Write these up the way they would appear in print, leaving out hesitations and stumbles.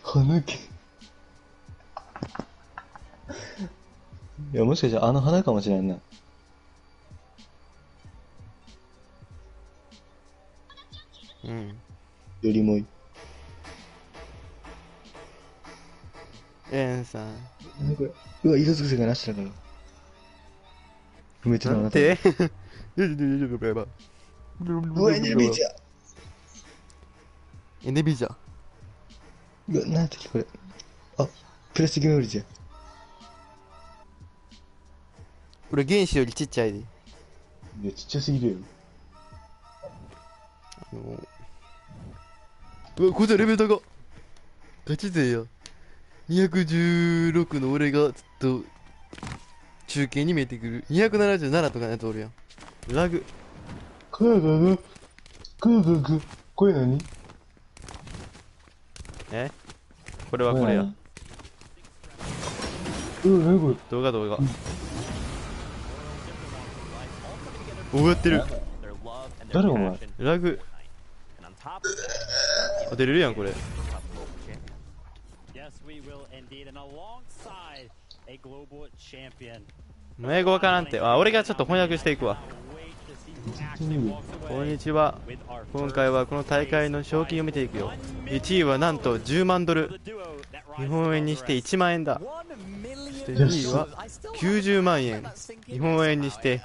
鼻毛。いや、もしかしたらあの花かもしれんな。うん。よりもい。さん。何これ。うわ、色づくせがなしだから。不滅のあなた。なんてうわ、エネルギーじゃ。エネビじゃ。うわ、なんやったっけこれ。あ、プラスチックノーリじゃ。これ原子よりちっちゃいで。いや、ちっちゃすぎるよ。うわ、こいつはレベル高っ。ガチ勢や。216の俺がずっと中継に見えてくる。277とかのやつおるやん。ラグ。クーググ、クーググ。これ何？えこれはこれや。何これ。動画動画。おやってる。誰お前。ラグ。当てれるやんこれ。もう英語わからんって。あ、俺がちょっと翻訳していくわ。こんにちは。今回はこの大会の賞金を見ていくよ。1位はなんと10万ドル。日本円にして1万円だ。そして2位は90万円。日本円にして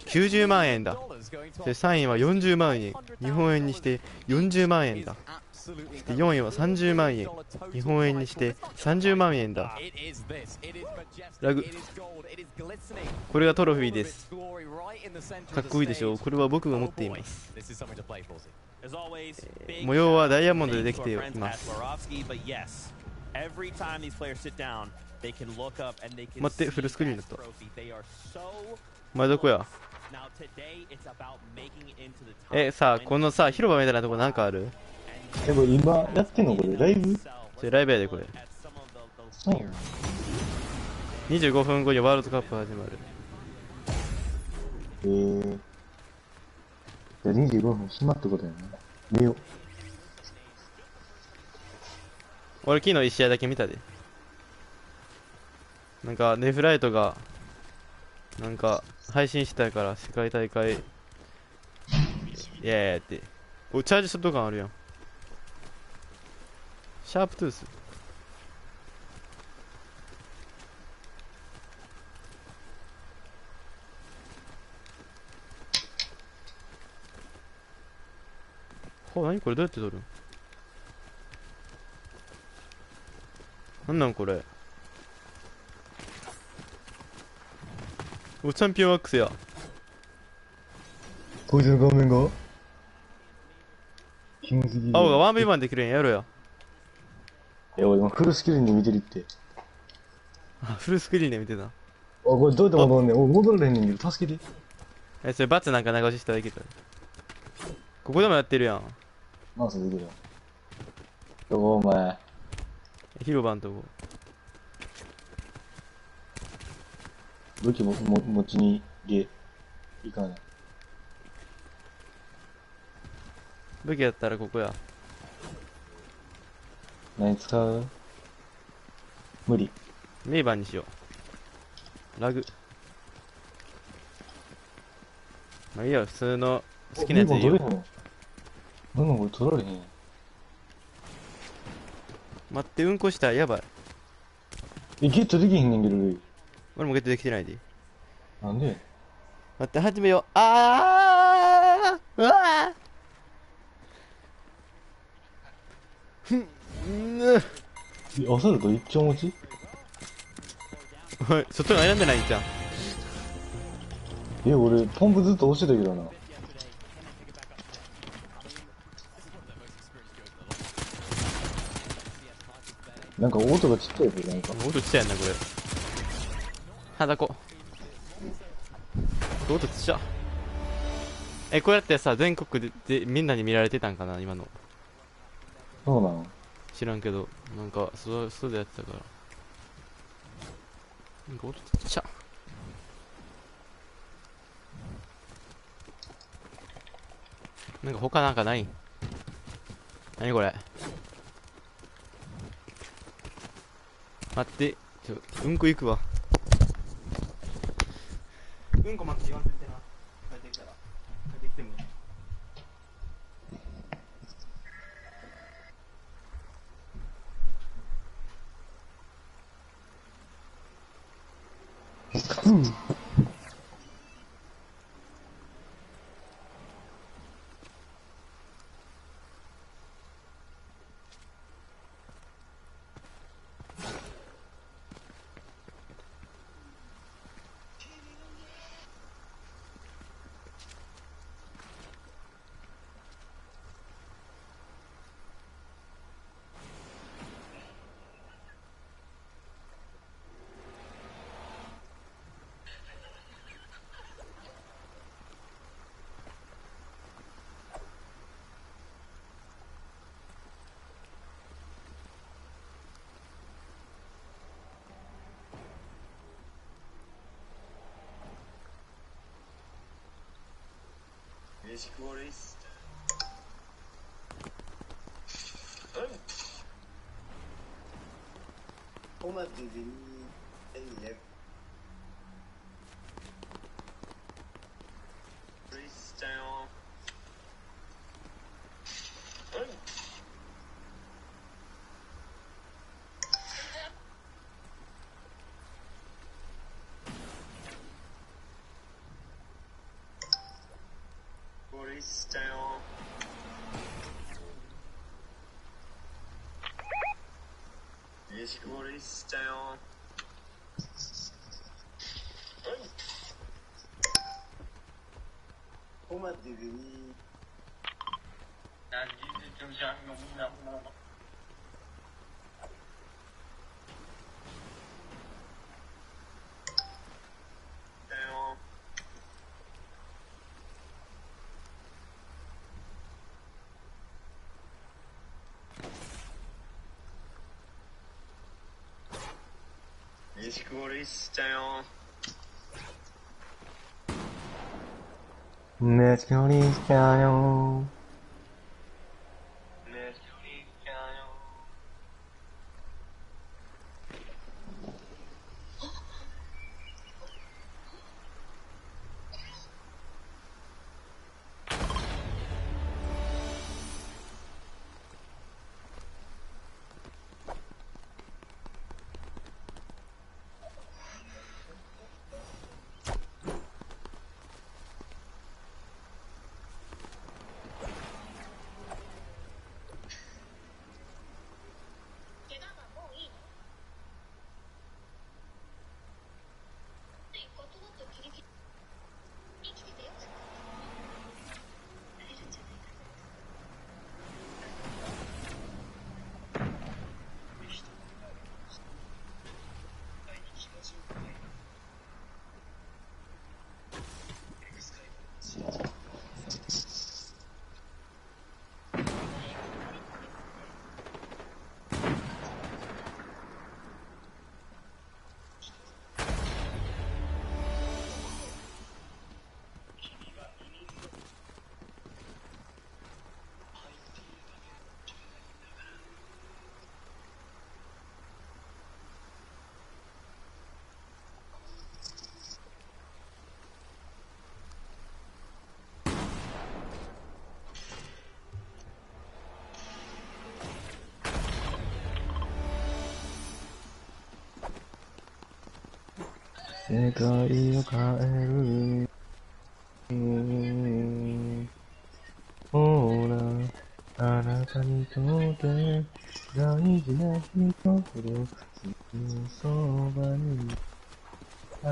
90万円だ。そして3位は40万円。日本円にして40万円だ。そして4位は30万円。日本円にして30万円だ。ラグ。これがトロフィーです。かっこいいでしょう。これは僕が持っています。模様はダイヤモンドでできています。待って、フルスクリーンだった。お前どこや。さあ、このさ、広場みたいなとこなんかある？これ今やってんのこれライブ？ライブやでこれ。そう。25分後にワールドカップ始まる。じゃあ25分暇ってことやな。見よう。俺昨日1試合だけ見たで。なんかネフライトがなんか配信してたから世界大会イエーって。お、チャージすると感あるやん。シャープトゥース。何これどうやって撮るん？なんなんこれ。お、チャンピオンアックスや。こいつの画面がキモすぎる。青が 1v1 できるんやろや。いや、俺今フルスクリーンで見てるって。あ、フルスクリーンで見てた。これどうやって戻んねん。戻られへんねんけど、助けて。それバツなんか長押ししたらいけた。ここでもやってるやん。マウスできるよ。どこお前。広場んとこ。武器持ちにいかない。武器やったらここや。何使う？無理。メイバーにしよう。ラグ。まあいいよ、普通の好きなやつでいいよ。なんこれ取られへん。待って、うんこしたらやばい。ゲットできへんねんけど、ルイ。俺もゲットできてないで。なんで？待って、始めよう。あーうわーアサルト一丁持ち？おい、そっちが選んでないんじゃん。俺、ポンプずっと押してたけどな。なんか音がちっちゃいぞ、なんか。音ちっちゃいな、これ。はこ。音ちっちゃ。こうやってさ、全国でみんなに見られてたんかな、今の。そうなの？知らんけど、なんか、外でやってたから。なんか音ちっちゃ。なんか他なんかない？何これ。待って、うんこ行くわ。うんこ待って言わんといてな。帰ってきたら。帰ってきても。うん。Music Boris. Oma devenu élève. Christian. Christian. Music Christian. Oma devenu. Music Christian. Let's go, let's go. Music Christian. 世界を変える。ほら、あなたにとって大事な人ほどすぐそばにいた。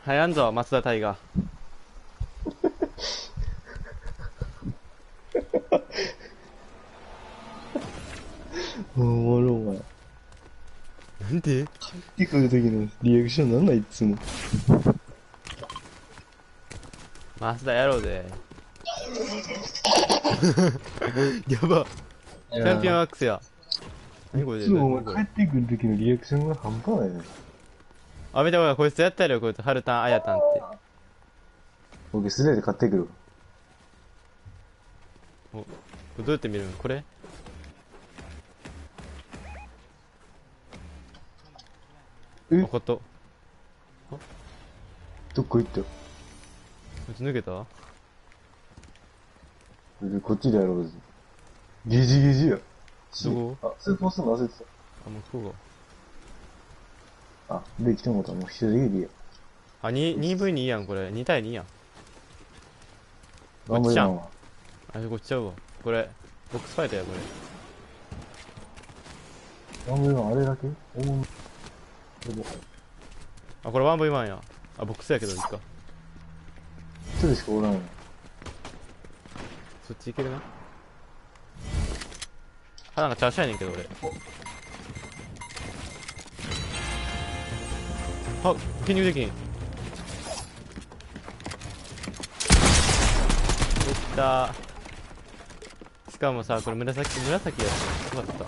はやんぞ松田大河。おもろお前。なんで帰ってくる時のリアクションなんないいつも。松田やろうぜ。やば。チャンピオンアックスや。何これいつもお前帰ってくる時のリアクションが半端ないね。あ、見たほら、こいつやったよ、こいつ。ハルタン、アヤタンって。僕素手で買ってくる。お、これどうやって見るのこれえあ、こと。どっか行ったよ。こいつ抜けたこっちでやろうぜ。ゲジゲジや。どこあ、スーパースの忘れてあ、もうここた。あ、できてもうた。もう一人でいいや。が。あ、2v2 やん、これ。2対2やん。こ頑張っちちゃん。りなわ。あ、こっちちゃうわ。これ、ボックスファイトや、これ。頑張りな、あれだけおもでも、あ、これ 1v1 や。あ、ボックスやけど、いいか。一人しかおらんよ。そっち行けるな。あ、なんかチャーシャやねんけど、俺。あ、筋肉できん。できた。しかもさ、これ紫やつ。よかった。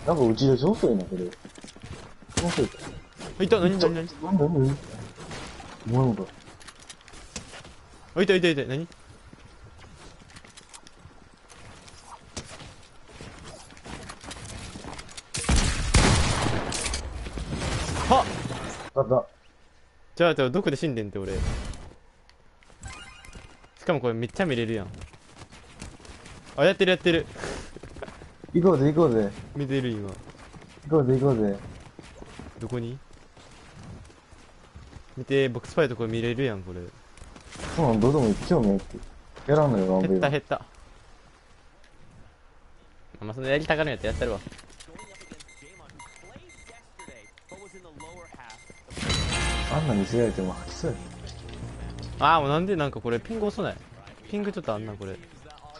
なんかうちで上手いな、これ。面白いか。いた、何なんだお前もか。あ、いた、何はっあった。じゃあ、どこで死んでんって俺。しかもこれめっちゃ見れるやん。あ、やってる。行こうぜ、行こうぜ。見てる今。行こうぜ、行こうぜ。どこに見て、ボックスファイトこれ見れるやん、これ。そうなん、どうでもいい。興味ないって。やらんのよ、頑張りな。減った。まあ、そのやりたがるんやったらやったるわ。あんな見せられても吐きそうや。ああ、もうなんでなんかこれピング遅ない。ピングちょっとあんな、これ。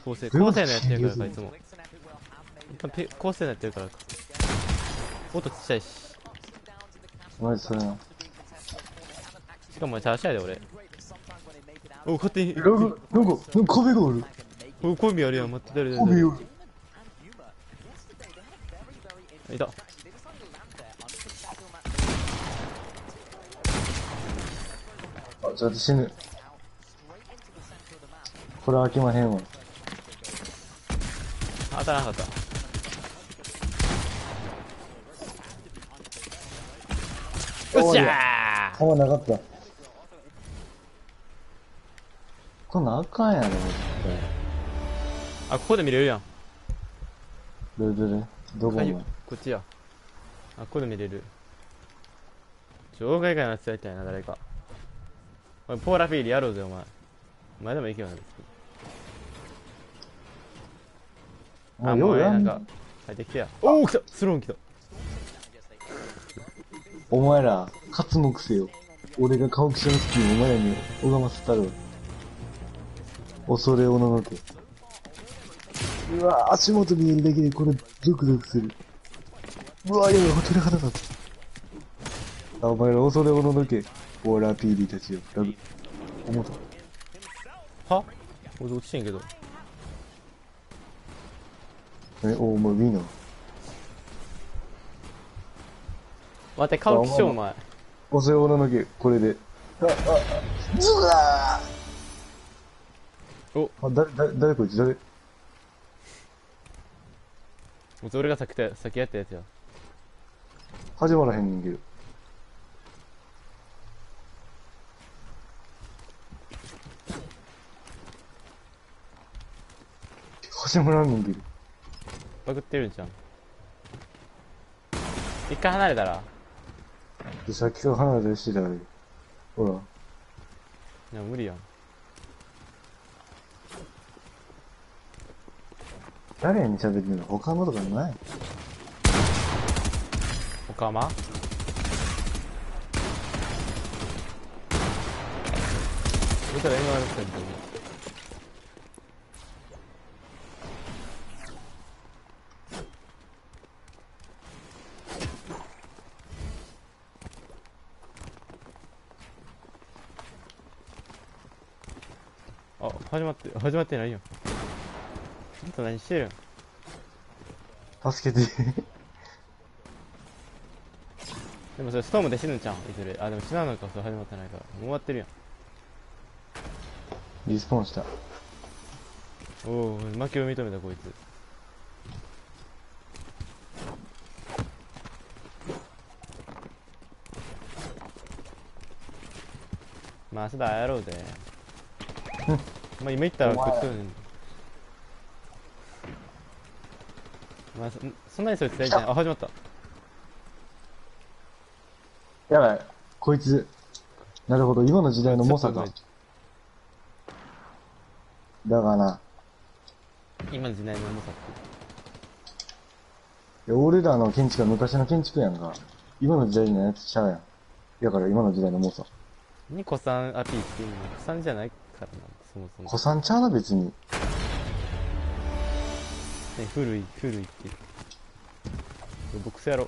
構成のやってるからか、いつも。構成のやってるからか。音ちっちゃいし。マジそれな。しかもチャーシャやで、俺。お、勝手に。なんか壁がある。お、コンビあるやん、待って、誰壁ある。いた。あ、ちょっと死ぬ。これ開きまへんわ。当たらなかった。よっしゃー。弾なかった。こんなんあかんやろ、絶あ、ここで見れるやん。対。どこはい、も。こっちや。あ、ここで見れる。場外外のやつやりたいな、誰か。おい、ポーラフィーリやろうぜ、お前。お前でもいけよな、別に。あ、もうなんか、入ってきてや。おお、来たスローン来た。お前ら、活目せよ。俺が顔くしゃのスキンお前らに拝ませたるわ。恐れおののけ。うわ足元見えるだけでこれゾクゾクする。うわやばい、鳥肌立つ。あ、お前ら恐れおののけ。オーラピーリーたちよ。ラブ。思った。は俺落ちてんけど。お前ウィナー。待って、顔きしょ、お前。恐れおののけ、これで。ズガーお、誰こいつ誰俺が先やったやつや。始まらへんねんけど。始まらんねんけど。バグってるんじゃん。一回離れたら。で、さっきから離れたりしてたよ。ほら。いや、無理やん。誰に喋ってんの？他のとかない？おかま見たら今あるけど。あ、始まってないよ。ちょっと何してるん？助けて。でもそれストームで死ぬんちゃうんいずれ。あ、でも死なのか、それ始まってないから。もう終わってるやん。リスポーンした。おお、負けを認めたこいつ。まあ、明日やろうぜ。まあ、今言ったら食っとるねん。まあ、そんなにそいつ大事ない。あ、始まった。やばい。こいつ。なるほど、今の時代の猛者か。だがな。今の時代の重さっいや俺らの建築は昔の建築やんか。今の時代のやつちゃうやん。だから今の時代の猛者。て。に古参アピールっていうのは古参じゃないからな、そもそも。古参ちゃうな、別に。ね、古いって言う。ボックスやろう。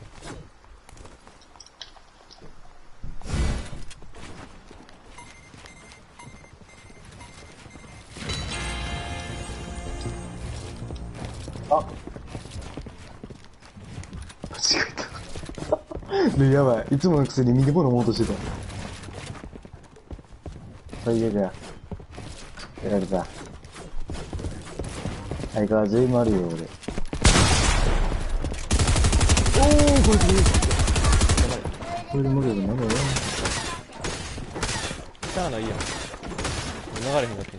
あ、間違えた。で、やばい。いつものくせにミニボ飲もうとしてた。最悪や。やられた。相変わらず M あるよ、俺。おー、これこれで無理だ、なんだよ。来たのいいやん。流れへんかった。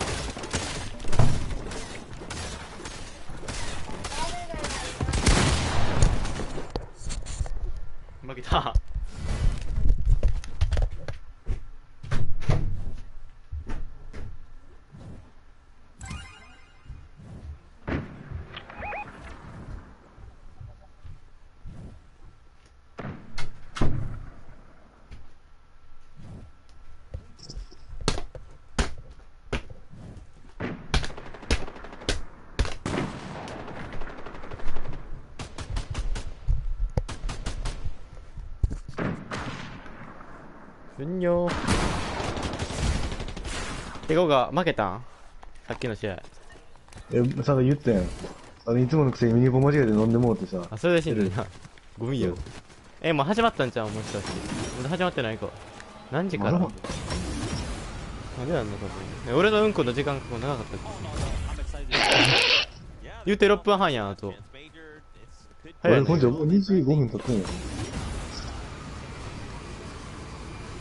負けた。ふんよー。てこが負けたんさっきの試合。さだ言ったやん。いつものくせにミニボ間違えて飲んでもうてさ。あ、それで死んでるな。ごめんよ。もう始まったんちゃうもしかして。まだ始まってないか。何時からまだなんでなんだか俺のうんこの時間長かったっけ言うて6分半やん、あと。早いね。俺、ほんじゃもう25分経ってんや。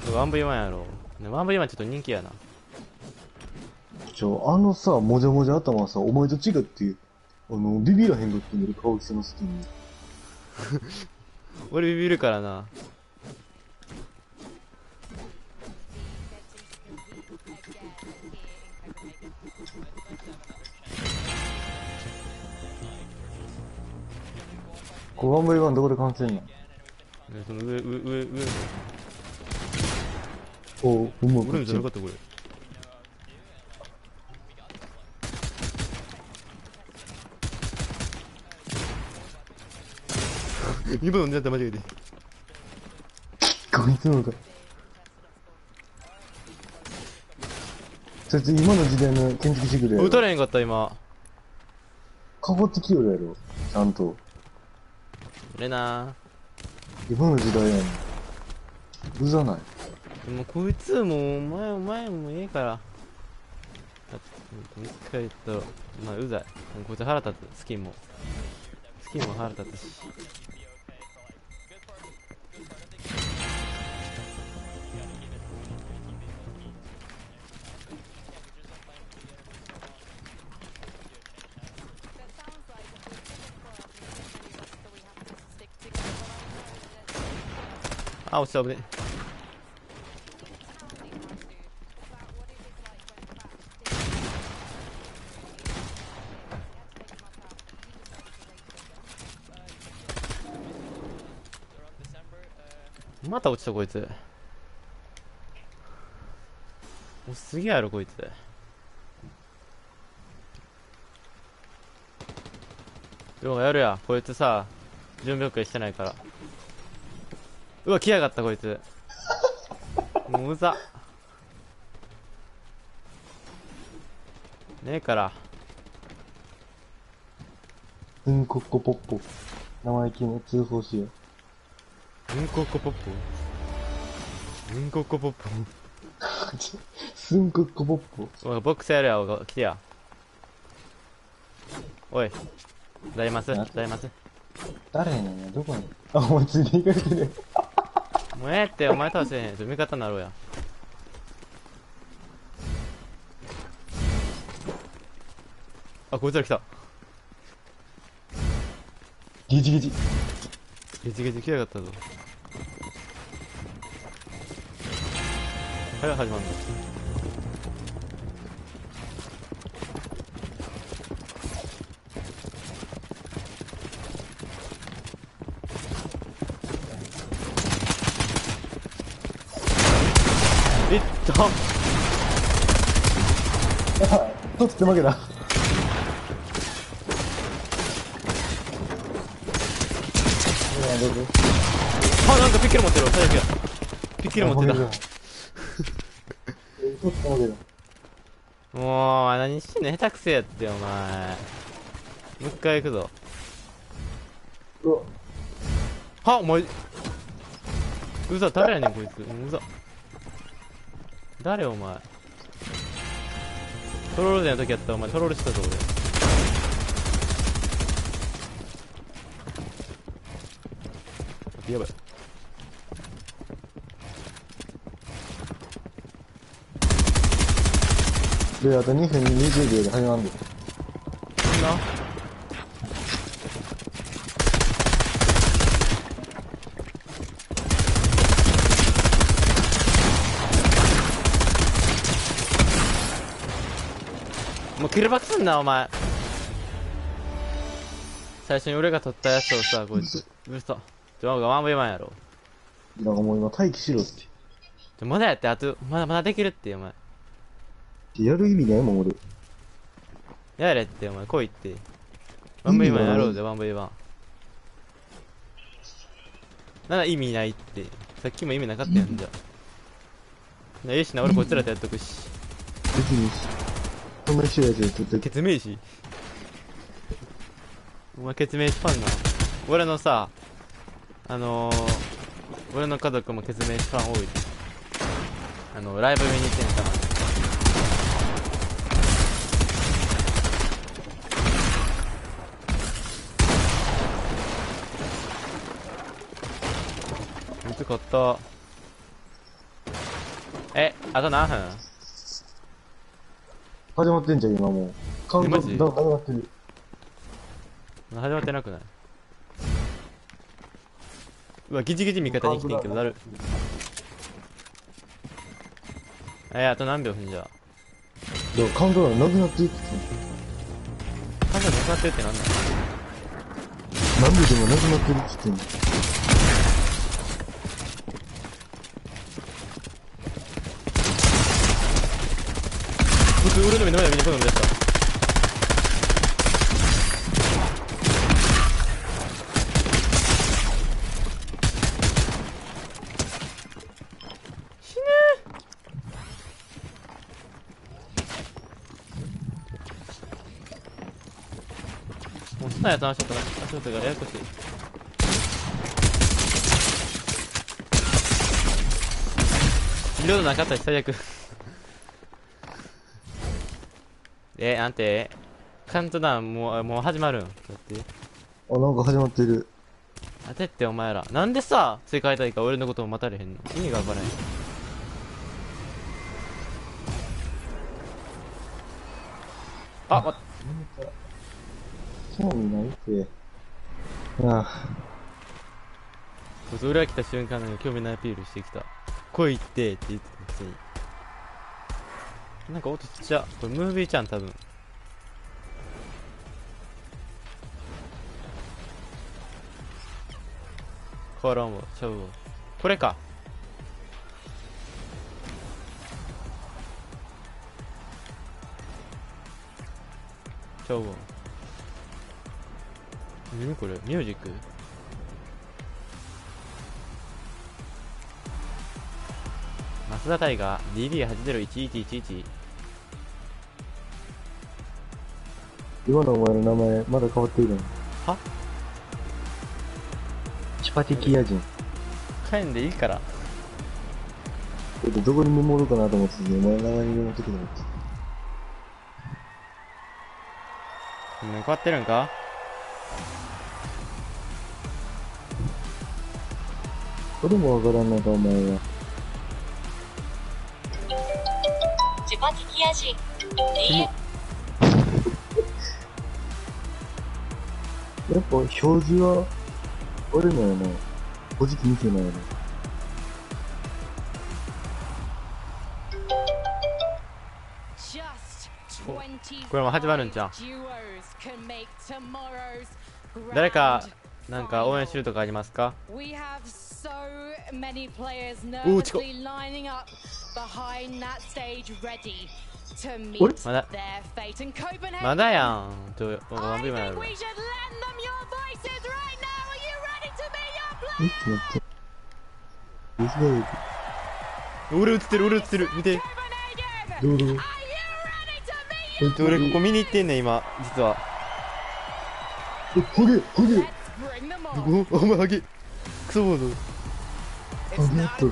1V1 やろ。1V1 ちょっと人気やな。あのさ、もじゃもじゃ頭さ、お前と違って、ビビらへんかったんだよ、顔着せのスキンに。俺ビビるからな。こう 1V1 どこで完成んの？その上。おう、うま俺くいっちゃう。のじゃなかったこれ。今のんじゃった間違えて。こいつのか。そいつ今の時代の建築してくれやろ。撃たれへんかった今。かかってきよるやろ。ちゃんと。俺な今の時代やん。うざない。でもこいつもお前もええから。だって一回言ったらまあうざい。こいつ腹立つ。スキンも腹立つし。あ、落ちた、危ね。また落ちたこいつ。もうすげえやろこいつ。でもやるや、こいつさ準備 OK してないから。うわ来やがったこいつ。もううざねえから。うんこっこぽっぽ。生意気の通報しよう。うんこっこポッポ。うんこっこポッポ。すんこっこぽっぽ。おいボックスやるや、来てや。おい歌います歌います。誰やねんや、どこに。あ、お前ついていかれてる。もうええってお前倒せへん。味方になろうや。あ、こいつら来た。ギチギチ。ゲチゲチ来やがったぞ。早始まるの。いった取って負けだ。あ、なんかピッケル持ってるわ、最悪や。ピッケル持ってた。取って負けだ。もう、何してんの下手くせやって、お前。もう一回行くぞ。うわ。は、お前。うざ、誰やねん、こいつ。うざ。誰、お前。トロールデの時やったら、お前、トロールしたぞ、俺。やばい。で、あと2分20秒で始まるんだよ。そんなもうキルバックすんな、お前。最初に俺が取ったやつをさ、こいつ。うるさ。ワンブイワンやろ。なんかもう今待機しろって。まだやって、あと、まだできるって、お前。やる意味ないもん、俺。やれって、お前、来いって。ワンブイワンやろうぜ、ワンブイワン。なら意味ないって。さっきも意味なかったやんじゃ。よしな、俺こいつらとやっとくし。別に、そんな一緒やつ取って決命詞お前決命詞ファンな。俺のさ、俺の家族も決命詞ファン多い。ライブ見に行ってんたまに。見つかった。あと何分？始まってんじゃん、今もう。カウントマジダウン始まってる。始まってなくない？うわ、ギチギチ味方に来てんけど、なる。あと何秒踏んじゃ。でもカウントダウンなくなっていってカンタなくなってるってなんだ？何秒でもなくなってるって言ってんの。俺の目の前で見に来るんでした。死ねー。もうスナやったな、ちょっとな。ちょっとがややこしい。リロードなかったし最悪。なんて、カウントダウンもう始まるんだって。あ、なんか始まってる。当てってお前ら。なんでさ、世界大会俺のことを待たれへんの？意味がわからへん。興味ないって。ああ。そうそう、俺が来た瞬間なんか興味ないアピールしてきた。来いってって言ってたくせに。なんか音ちっちゃ。これムービーちゃん多分。変わらんわ。ちゃうわ。これか。ちゃうわ。何これミュージック。増田大河 DD801111。今のお前の名前まだ変わっているの？はチパティキア人。帰んでいいから。どこにメモるかなと思ってて、お前の名前にメモってくるのって。変わってるんか。これもわからんのか、お前は。チパティキア人。やっぱ表示は、俺のよな。古事記見てないよな。これも始まるんじゃん。誰かなんか応援してるとかありますか？おお、近っ。まだまだやん。ワンビーマンやろ。待って。俺映ってる、俺映ってる、見て。どう俺ここ見に行ってんねん今実は。ハゲお前ハゲクソボード。ハゲやったぞ。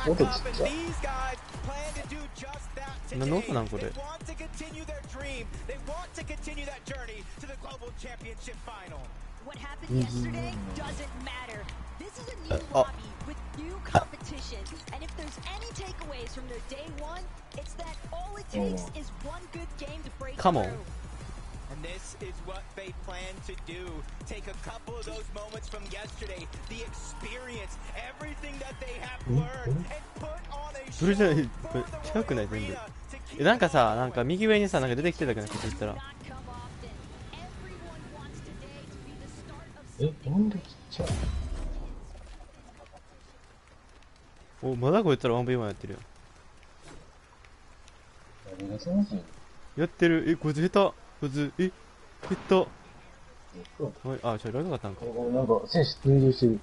音ちっちゃ。何の音なんこれ。あ、カモン。And this is what they plan to do. Take a couple of those moments from yesterday, the experience, everything that they have learned, and put on a それじゃない、これ近くない全部。なんかさ、なんか右上にさ、なんか出てきてたけど、こっち行ったら。なんでちっちゃい。お、まだこいつらワンビーマンやってるよ。何がそもそもやってる。こいつ下手。こいつ、下手。あ、ラグかったんか。なんか、選手入場してる。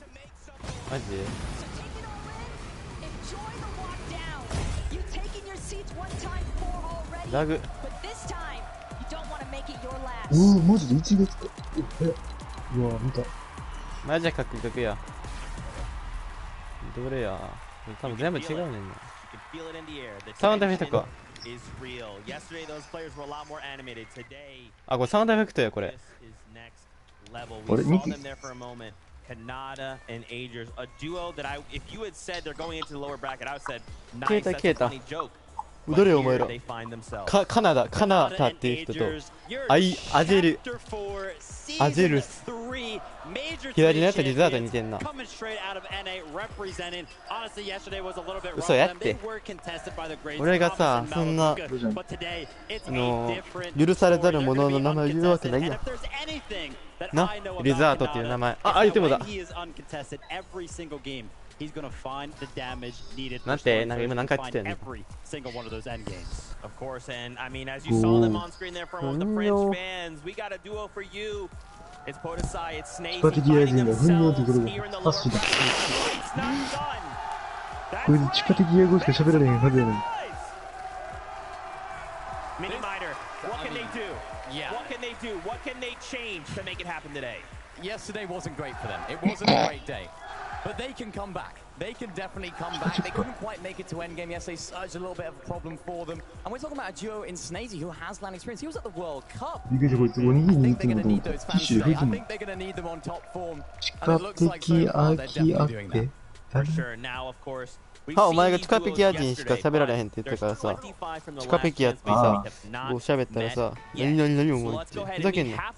マジで。ラグ。おお、マジで1月か。うわ、見た。マジでカクカクや。どれや。多分全部違うねんな。サウンドエフェクトか。あ、これサウンドエフェクトやこれ。これ2期。Canada and Agers, a duo that if you had said they're going into the lower bracket, I would have said nice, that's a funny joke. どれお前ら。 They find themselves. カナダっていう人とアジェルス。左のやつリザード似てんな。嘘やって。俺がさ、そんな許されざる者の名前を言うわけないやな。リザードっていう名前。あ、相手もだ。He's going to find the damage needed. なんて、なんか今何回言ってんの every single one of those end games. Of course, and I mean, as you saw them on screen there from the French fans, we got a duo for you. It's Podesai, it's Snazy finding themselves here in the lower bracket. It's not done. これで地下的英語しか喋られへんはずやねん。Mini Miner, what can they do? What can they do? What can they change to make it happen today? Yesterday wasn't great for them. It wasn't a great day. But they can come back. They can definitely come back. They couldn't quite make it to endgame yesterday. Such a little bit of a problem for them. And we're talking about a duo in Snazy who has land experience. He was at the World Cup. I think they're going to need those fans today. I think they're going to need them on top form. And it looks like so far they're definitely doing that. For sure. Now, of course, お前がチカペキア人しか喋られへんって言ったからさ、チカペキアってさ、こう喋ったらさ、何お前ってふざけんな。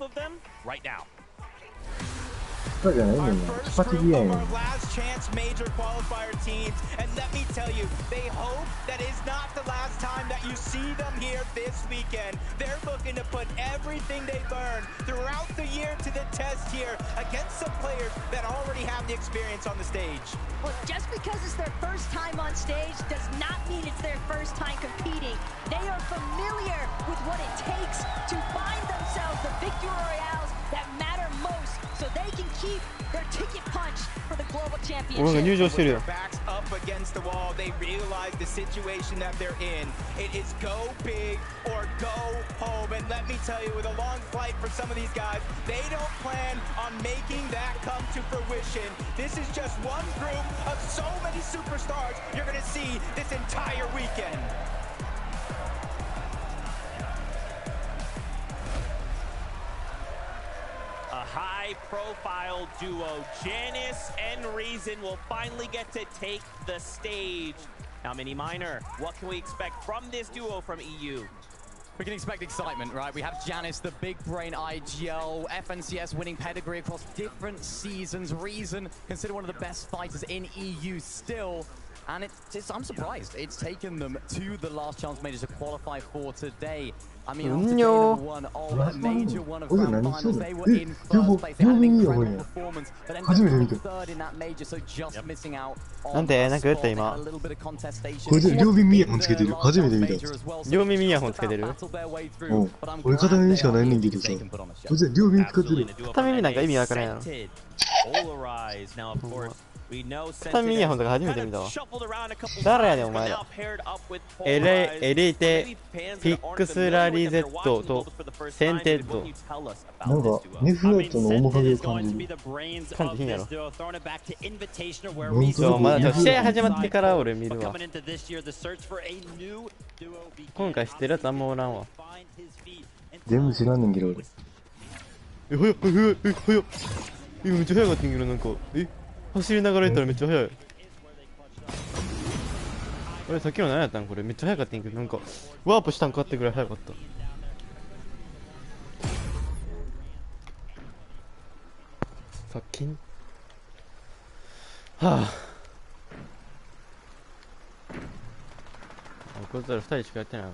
そうじゃないね our んな。 first スパティ group ギアや of ねん。 our last chance major qualifier teams. And let me tell you, they hope that is not the last time that you see them here this weekend. They're looking to put everything they've earned throughout the year to the test here against some players that already have the experience on the stage. Well, just because it's their first time on stage does not mean it's their first time competing. They are familiar with what it takes to find themselves the victory royales that matter most, so they can keep their ticket punch for the global 俺が championship. 入場してるよ。 Backs up against the wall, they realize the situation that they're in. It is go big or go home. And let me tell you, with a long flight for some of these guys, they don't plan on making that come to fruition. This is just one group of so many superstars you're going to see this entire weekend. A high-profile duo, Janice and Reason, will finally get to take the stage. Now, Mini Minor, what can we expect from this duo from EU? We can expect excitement, right? We have Janice, the big brain IGL, FNCS winning pedigree across different seasons. Reason, considered one of the best fighters in EU still. And I'm surprised. It's taken them to the last chance majors to qualify for today. I mean, after day number one of major one of grand finals, they were in first place. They had an incredible performance, but ended up third in that major, so just missing out on a spot. They had a little bit of contestation. こいつ両耳イヤホンつけてる。初めて見た。両耳イヤホンつけてる。うん。俺片耳しかないねんけどさ。こいつ両耳使ってる。片耳なんか意味わからんやろ。片耳イヤホンとか初めて見たわ。誰やねんお前ら。エリーテ、フィックスラリゼットとセンテッド。なんか、ネフライトの面影を感じる。感じひんやろ。そう、まだ試合始まってから俺見るわ。今回知ってるやつあんまおらんわ。全部知らんねんけど俺。早っ。今めっちゃ速かったんけどなんか。走りながら行ったらめっちゃ速い。あれさっきの何やったんこれめっちゃ速かったんけどなんかワープしたんかってぐらい速かった。さっきにはこいつら2人しかやってないわ。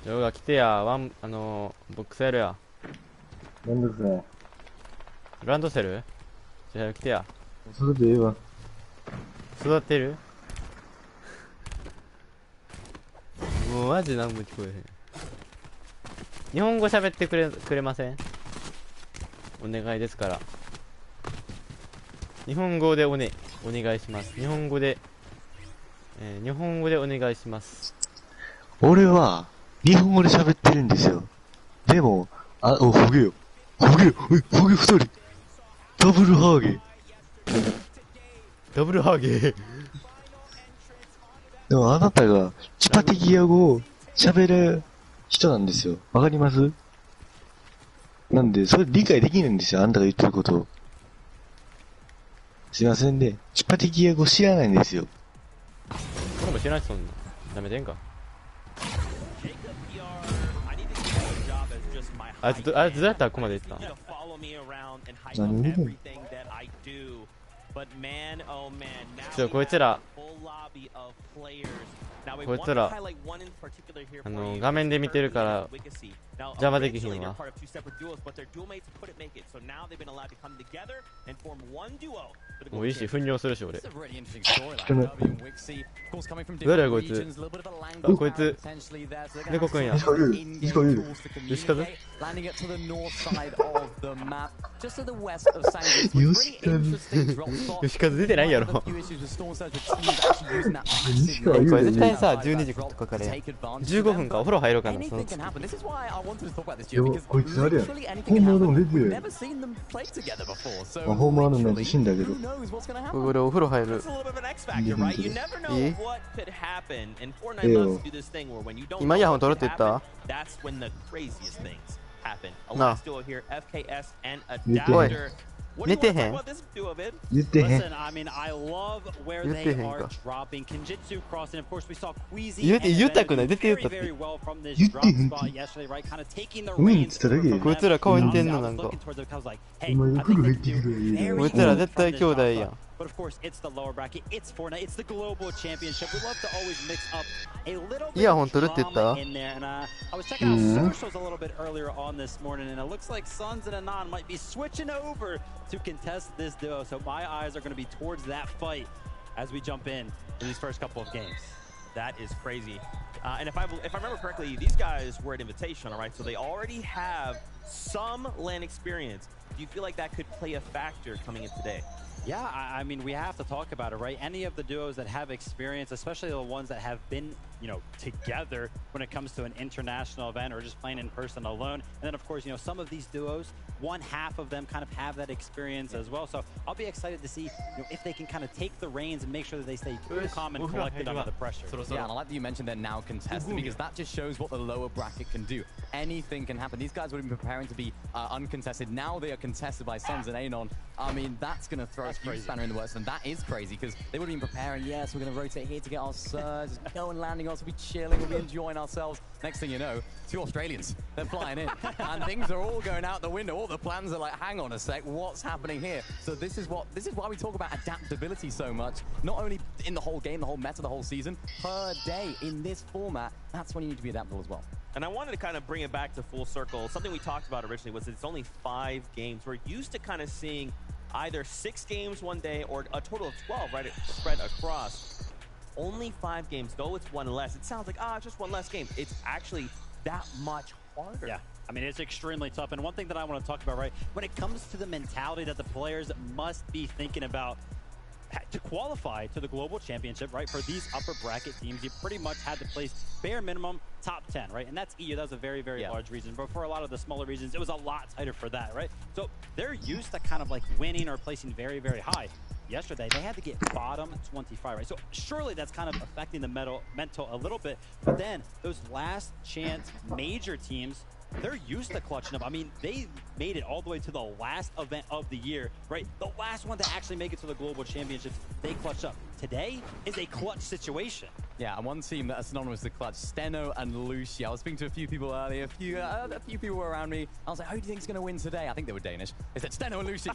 ジョーが来てやボックスやるや。なんだか。ランドセルじゃあ来てや。それでええわ。育ってるもうマジ何も聞こえへん。日本語喋ってくれませんお願いですから。日本語でお願いします。日本語でお願いします。俺は、日本語で喋ってるんですよ。でも、ほげよ。ほげ二人。ダブルハーゲ。でもあなたが、チパティギア語を喋る人なんですよ。わかります？なんで、それ理解できないんですよ。あんたが言ってることを。すいませんね。チパティギア語知らないんですよ。俺も知らないしそんな。ダメでんか。あいつどうやったらここまで行ったん？何見てんの？こいつら画面で見てるから邪魔できひんわ。もういいし、糞尿するし俺。誰やこいつ。こいつ猫くんや。吉和吉和出てないやろ。これ絶対さ12時とかからや15分かお風呂入ろうかな。そのこいつあれや。本物でも出てるやん。本物の自信だけど。俺お風呂入る。いい？今イヤホン取るって言った？なあ。おい。What do you want to talk Nitehen. about this duo, Vid? 言ってへん。 Listen, I mean, I love where Yute they hen are ka. dropping. Kenjutsu crossing. Of course, we saw Queasy Yute- and yutaku Event nai. do Zete very, yutta veryって。 well from this Yute drop hen spot ki. yesterday, right? Kind of taking the うん、 reins つっただけや。 from こいつら顔似てん them. の I な was んか looking towards it, I was like, hey, お前 I が来 think る they 入って do くるや very こいつら well 絶対 from 兄 this 弟 drop や spot. ん。 But of course, it's the lower bracket. It's Fortnite. It's the global championship. We love to always mix up a little bit イヤホン of 取るって言った drama in there. And I was checking out socials a little bit earlier on this morning, and it looks like Suns and Anon might be switching over to contest this duo. So my eyes are going to be towards that fight as we jump in these first couple of games. That is crazy. And if I remember correctly, these guys were at Invitation, all right? So they already have some LAN experience. Do you feel like that could play a factor coming in today? Yeah, I mean, we have to talk about it, right? Any of the duos that have experience, especially the ones that have been, you know, together when it comes to an international event or just playing in person alone. And then, of course, you know, some of these duos, one half of them kind of have that experience as well. So I'll be excited to see, you know, if they can kind of take the reins and make sure that they stay cool, calm, and collected under the pressure. Yeah, and I like that you mentioned they're now contested because that just shows what the lower bracket can do. Anything can happen. These guys would have been preparing to be uncontested. Now they are contested by Suns and Anon. I mean, that's going to throw a huge spanner in the works, and that is crazy because they would have been preparing. Yes, we're going to rotate here to get our surge, go and landing us. We'll be chilling, we'll be enjoying ourselves. Next thing you know, 2 Australians, they're flying in, and things are all going out the window. All the plans are like, hang on a sec, what's happening here? So this is why we talk about adaptability so much. Not only in the whole game, the whole meta, the whole season, per day in this format. That's when you need to be adaptable as well. And I wanted to kind of bring it back to full circle. Something we talked about originally was it's only 5 games. We're used to kind of seeing either 6 games one day or a total of 12, right? Spread across. Only 5 games, though it's one less. It sounds like, it's just one less game. It's actually that much harder. Yeah. I mean, it's extremely tough. And one thing that I want to talk about, right, when it comes to the mentality that the players must be thinking about to qualify to the global championship, right, for these upper bracket teams, you pretty much had to place bare minimum top 10, right? And that's EU. That was a very, very large region. But for a lot of the smaller regions, it was a lot tighter for that, right? So they're used to kind of like winning or placing very, very high. Yesterday, they had to get bottom 25, right? So surely that's kind of affecting the mental a little bit. But then those last chance major teams, they're used to clutching up. I mean, they made it all the way to the last event of the year, right? The last one to actually make it to the global championships, they clutched up. Today is a clutch situation. Yeah, and one team that's synonymous with clutch, Steno and Lucy. I was speaking to a few people earlier, a few people were around me. I was like, who do you think is going to win today? I think they were Danish. They said Steno and Lucy.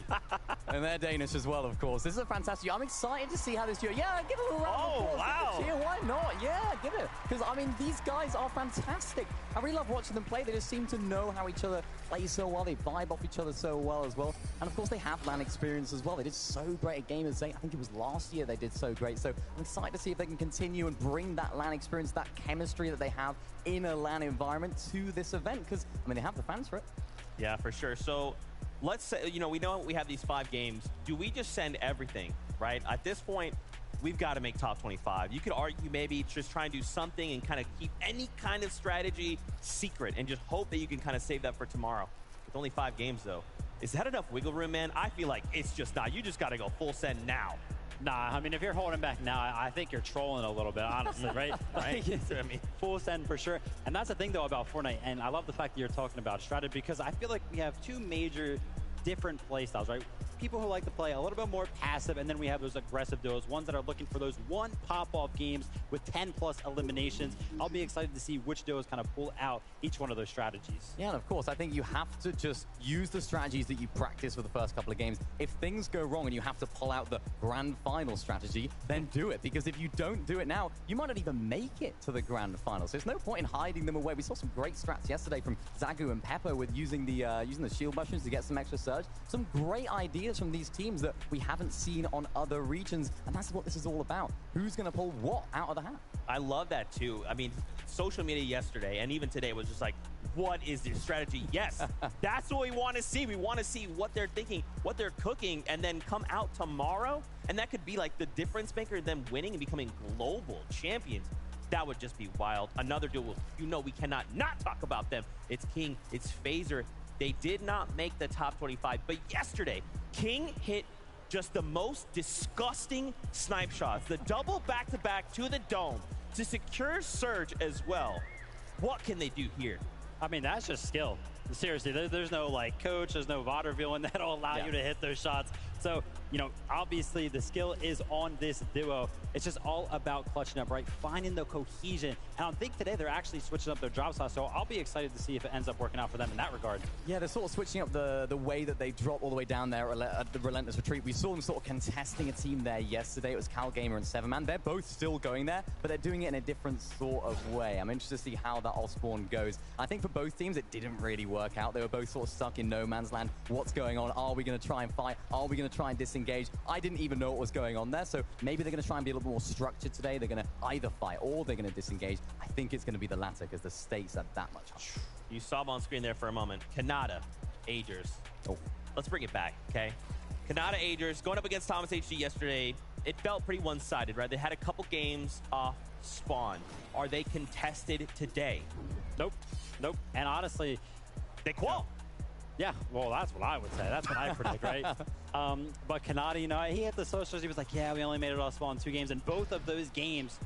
And they're Danish as well, of course. This is a fantastic. I'm excited to see how this year. Yeah, give it a round of applause. Wow. Give it a cheer. Why not? Yeah, give it. Because, I mean, these guys are fantastic. I really love watching them play. They just seem to know how each other plays so well. They vibe off each other so well as well. And, of course, they have LAN experience as well. They did so great at Game of Zane. I think it was last year they did so great. So I'm excited to see if they can continue and bring that LAN experience, that chemistry that they have in a LAN environment to this event. Because, I mean, they have the fans for it. Yeah, for sure. So let's say, you know we have these 5 games. Do we just send everything, right? At this point, we've got to make top 25. You could argue maybe just try and do something and kind of keep any kind of strategy secret and just hope that you can kind of save that for tomorrow. With only 5 games, though. Is that enough wiggle room, man? I feel like it's just not. You just got to go full send now. Nah, I mean, if you're holding back now, I think you're trolling a little bit, honestly, right? Right? I mean, full send for sure. And that's the thing, though, about Fortnite. And I love the fact that you're talking about strategy because I feel like we have 2 major different play styles, right? People who like to play a little bit more passive, and then we have those aggressive duos, ones that are looking for those one pop-off games with 10+ eliminations. I'll be excited to see which duos kind of pull out each one of those strategies. Yeah, and of course, I think you have to just use the strategies that you practice for the first couple of games. If things go wrong and you have to pull out the grand final strategy, then do it. Because if you don't do it now, you might not even make it to the grand final. So there's no point in hiding them away. We saw some great strats yesterday from Zagu and Pepper with using the shield mushrooms to get some extra surge. Some great ideas from these teams that we haven't seen on other regions, and that's what this is all about. Who's going to pull what out of the hat? I love that too. I mean, social media yesterday and even today was just like, what is their strategy? Yes, that's what we want to see. We want to see what they're thinking, what they're cooking, and then come out tomorrow. And that could be like the difference maker, them winning and becoming global champions. That would just be wild. Another duel, we cannot not talk about them. It's King, it's Phaser. They did not make the top 25, but yesterday, King hit just the most disgusting snipe shots. The double back-to-back to the dome to secure Surge as well. What can they do here? I mean, that's just skill. seriously, there's no like coach, there's no water villain that'll allow you to hit those shots. So, you know, obviously the skill is on this duo. It's just all about clutching up, right? Finding the cohesion. And I think today they're actually switching up their drop shots. So I'll be excited to see if it ends up working out for them in that regard. Yeah, they're sort of switching up the way that they drop all the way down there at the Relentless Retreat. We saw them sort of contesting a team there yesterday. It was Cal Gamer and Sevenman. They're both still going there, but they're doing it in a different sort of way. I'm interested to see how that off-spawn goes. I think for both teams, it didn't really work out. They were both sort of stuck in no man's land. What's going on? Are we going to try and fight? Are we going to try and disengage? I didn't even know what was going on there, so maybe they're going to try and be a little more structured today. They're going to either fight or they're going to disengage. I think it's going to be the latter because the stakes are that much higher. You saw him on screen there for a moment. Kanata, Agers. Oh. Let's bring it back, okay? Kanata, Agers, going up against Thomas HG yesterday, it felt pretty one-sided, right? They had a couple games off spawn. Are they contested today? Nope. Nope. And honestly, they qual. Yeah, well, that's what I would say. That's what I predict, right? But Kanata, you know, he hit the socials. He was like, yeah, we only made it off spawn 2 games. And both of those games,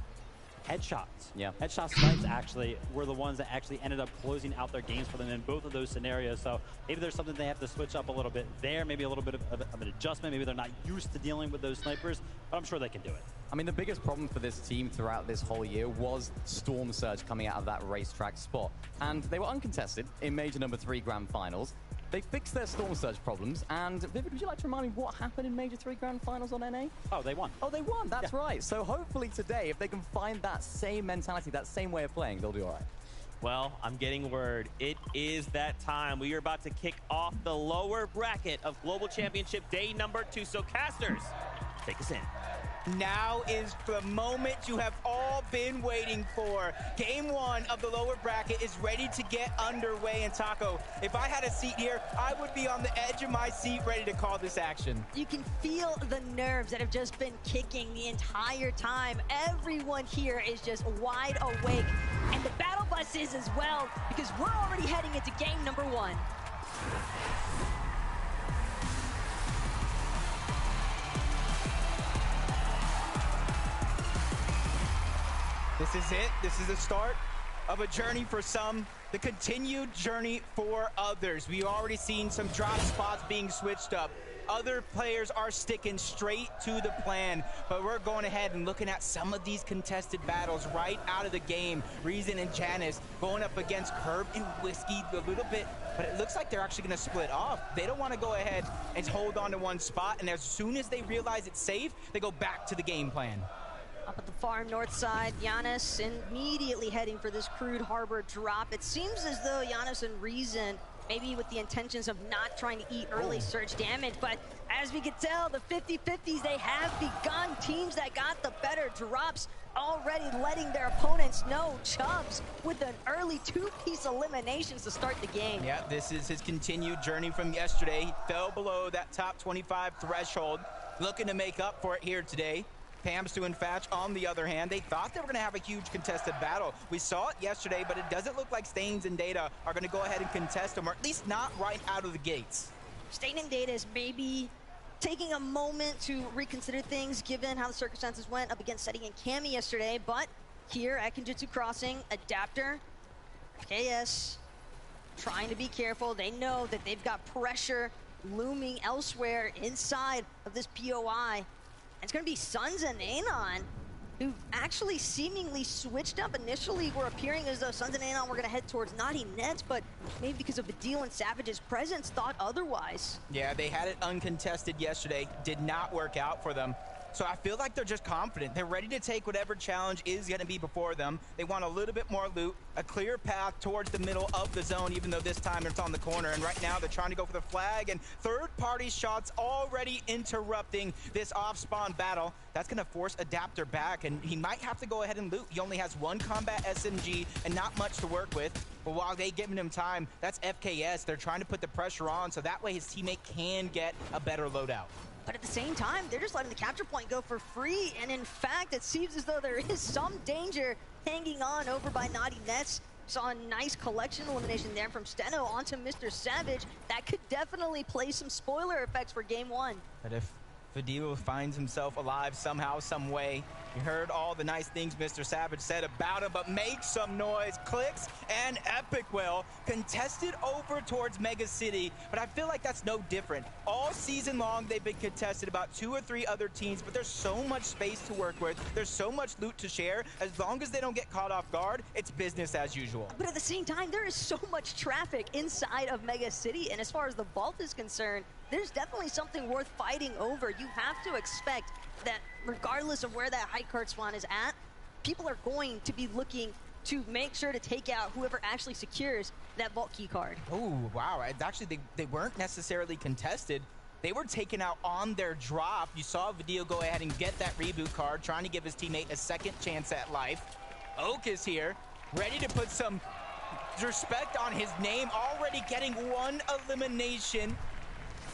headshots. Yeah. Headshot snipes actually were the ones that actually ended up closing out their games for them in both of those scenarios. So maybe there's something they have to switch up a little bit there. Maybe a little bit of an adjustment. Maybe they're not used to dealing with those snipers, but I'm sure they can do it. I mean, the biggest problem for this team throughout this whole year was Storm Surge coming out of that racetrack spot. And they were uncontested in Major Number 3 Grand Finals. They fixed their Storm Surge problems, and Vivid, would you like to remind me what happened in Major 3 Grand Finals on NA? Oh, they won. Oh, they won, that's right. So hopefully today, if they can find that same mentality, that same way of playing, they'll do all right. Well, I'm getting word. It is that time. We are about to kick off the lower bracket of Global Championship Day number 2. So casters, take us in. Now is the moment you have all been waiting for. Game 1 of the lower bracket is ready to get underway. And Taco, if I had a seat here, I would be on the edge of my seat ready to call this action. You can feel the nerves that have just been kicking the entire time. Everyone here is just wide awake. And the battle bus is as well, because we're already heading into game number 1. This is it. This is the start of a journey for some, the continued journey for others. We've already seen some drop spots being switched up. Other players are sticking straight to the plan, but we're going ahead and looking at some of these contested battles right out of the game. Reason and Janice going up against Curb and Whiskey a little bit, but it looks like they're actually going to split off. They don't want to go ahead and hold on to one spot, and as soon as they realize it's safe, they go back to the game plan. Up at the far north side, Giannis immediately heading for this Crude Harbor drop. It seems as though Giannis and Reason, maybe with the intentions of not trying to eat early surge damage, but as we can tell, the 50-50s, they have begun. Teams that got the better drops already letting their opponents know. Chubbs with an early 2-piece eliminations to start the game. Yeah, this is his continued journey from yesterday. He fell below that top 25 threshold, looking to make up for it here today. Pamstu and Fatch, on the other hand, they thought they were going to have a huge contested battle. We saw it yesterday, but it doesn't look like Stains and Data are going to go ahead and contest them, or at least not right out of the gates. Stain and Data is maybe taking a moment to reconsider things given how the circumstances went up against Setting and Cammy yesterday, but here at Kenjutsu Crossing, Adapter, KS, trying to be careful. They know that they've got pressure looming elsewhere inside of this POI. It's going to be Suns and Anon, who actually seemingly switched up. Initially, were appearing as though Suns and Anon were going to head towards Naughty Nets, but maybe because of Badil and Savage's presence, thought otherwise. Yeah, they had it uncontested yesterday. Did not work out for them. So I feel like they're just confident. They're ready to take whatever challenge is going to be before them. They want a little bit more loot, a clear path towards the middle of the zone, even though this time it's on the corner. And right now they're trying to go for the flag, and third-party shots already interrupting this off-spawn battle. That's going to force Adapter back, and he might have to go ahead and loot. He only has one combat SMG and not much to work with. But while they giving him time, that's FKS. They're trying to put the pressure on so that way his teammate can get a better loadout. But at the same time, they're just letting the capture point go for free. And in fact, it seems as though there is some danger hanging on over by Naughty Nets. Saw a nice collection elimination there from Steno onto Mr. Savage. That could definitely play some spoiler effects for game 1. But if Fadil finds himself alive somehow, some way, You heard all the nice things Mr. Savage said about him, but make some noise. Clicks and Epic Will contested over towards Mega City, but I feel like that's no different. All season long, they've been contested about 2 or 3 other teams, but there's so much space to work with. There's so much loot to share. As long as they don't get caught off guard, it's business as usual. But at the same time, there is so much traffic inside of Mega City, and as far as the vault is concerned, there's definitely something worth fighting over. You have to expect that regardless of where that high card spawn is at, people are going to be looking to make sure to take out whoever actually secures that vault key card. Oh, wow. Actually, they weren't necessarily contested. They were taken out on their drop. You saw Video go ahead and get that reboot card, trying to give his teammate a second chance at life. Oak is here, ready to put some respect on his name, already getting 1 elimination.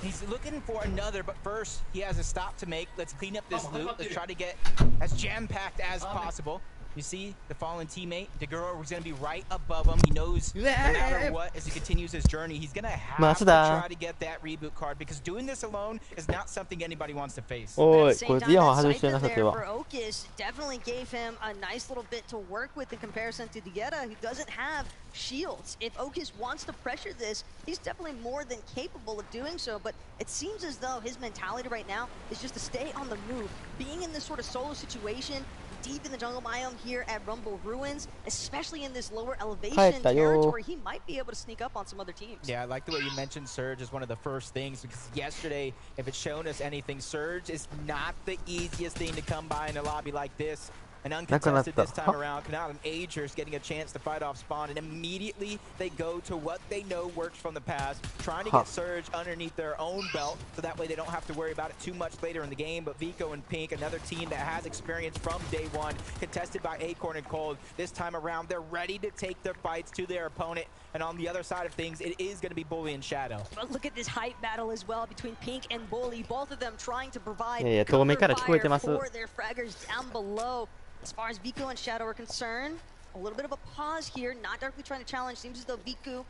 He's looking for another, but first he has a stop to make. Let's clean up this loot. Let's try to get as jam-packed as possible. You see the fallen teammate, Deguro, was going to be right above him. He knows no matter what, as he continues his journey, he's going to have to try to get that reboot card, because doing this alone is not something anybody wants to face. おい、これイヤホン外してなさっては。 For Okis definitely gave him a nice little bit to work with in comparison to Dieta, who doesn't have shields. If Okis wants to pressure this, he's definitely more than capable of doing so, but it seems as though his mentality right now is just to stay on the move. Being in this sort of solo situation, deep in the jungle biome here at Rumble Ruins, especially in this lower elevation territory, he might be able to sneak up on some other teams. Yeah, I like the way you mentioned Surge as one of the first things, because yesterday, if it's shown us anything, Surge is not the easiest thing to come by in a lobby like this. And uncontested this time around, Canal and Agers getting a chance to fight off spawn, and immediately they go to what they know works from the past, trying to get Surge underneath their own belt, so that way they don't have to worry about it too much later in the game. But Vico and Pink, another team that has experience from day one, contested by Acorn and Cold. This time around, they're ready to take their fights to their opponent. And on the other side of things, it is going to be Bully and Shadow. But look at this hype battle as well between Pink and Bully, both of them trying to provide cover fire for for their fraggers down below. As far as Vico and Shadow are concerned, a little bit of a pause here, not directly trying to challenge. Seems as though Vico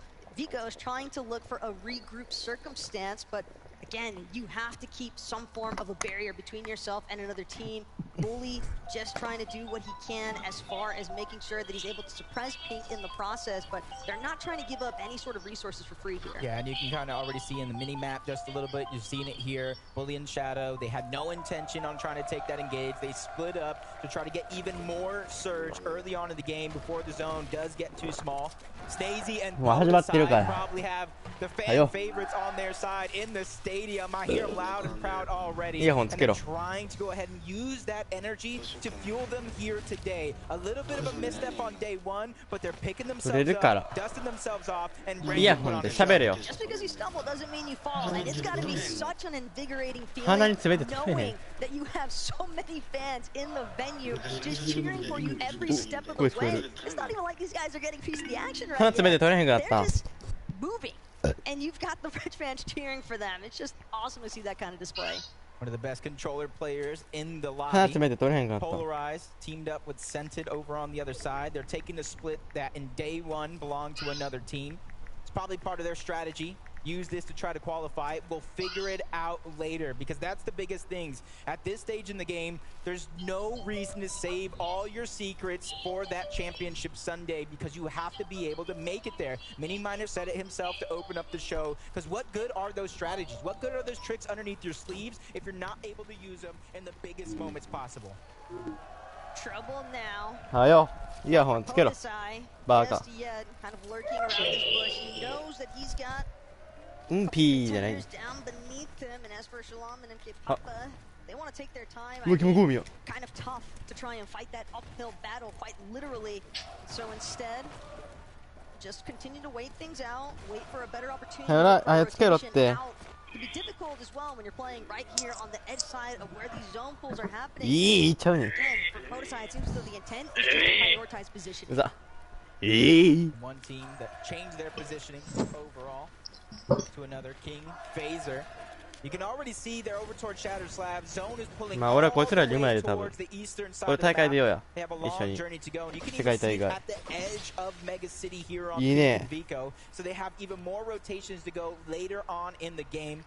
is trying to look for a regroup circumstance, but again, you have to keep some form of a barrier between yourself and another team. Bully just trying to do what he can as far as making sure that he's able to suppress Pink in the process, but they're not trying to give up any sort of resources for free here. Yeah, and you can kind of already see in the mini-map just a little bit. You've seen it here. Bully and Shadow, they had no intention on trying to take that engage. They split up to try to get even more Surge early on in the game before the zone does get too small. Snazy and Side probably have the fan favorites on their side in the stadium. I hear them loud and proud already. And they're trying to go ahead and use that energy to fuel them here today. A little bit of a misstep on day one, but they're picking themselves up, dusting themselves off, and ready to put on the show. Just because you stumble doesn't mean you fall, and it's got to be such an invigorating feeling knowing that you have so many fans in the venue just cheering for you every step of the way. It's not even like these guys are getting a piece of the action right now. They're just moving, and you've got the French fans cheering for them. It's just awesome to see that kind of display. One of the best controller players in the lobby. Polarized, teamed up with Scented over on the other side. They're taking the split that in day one belonged to another team. It's probably part of their strategy. Use this to try to qualify. We'll figure it out later, because that's the biggest things. At this stage in the game, there's no reason to save all your secrets for that championship Sunday, because you have to be able to make it there. Mini Miner said it himself to open up the show, because what good are those strategies? What good are those tricks underneath your sleeves if you're not able to use them in the biggest moments possible? Trouble now. Just yet, kind of lurking around this bush. He knows that he's got contenders down beneath him, and as for Shalom and MK Papa, they want to take their time. Kind of tough to try and fight that uphill battle, quite literally. So instead, just continue to wait things out, wait for a better opportunity. It can be difficult as well when you're playing right here on the edge side of where these zone pulls are happening. Again, for Protoside, it seems as though the intent is to prioritize positioning. One team that changed their positioning overall to another. King, Phaser. You can already see they're over towards Shatter Slab. Zone is pulling all the way towards the eastern side of the map. They have a long journey to go. And you can even see it at the edge of Mega City here on Vico. So they have even more rotations to go later on in the game.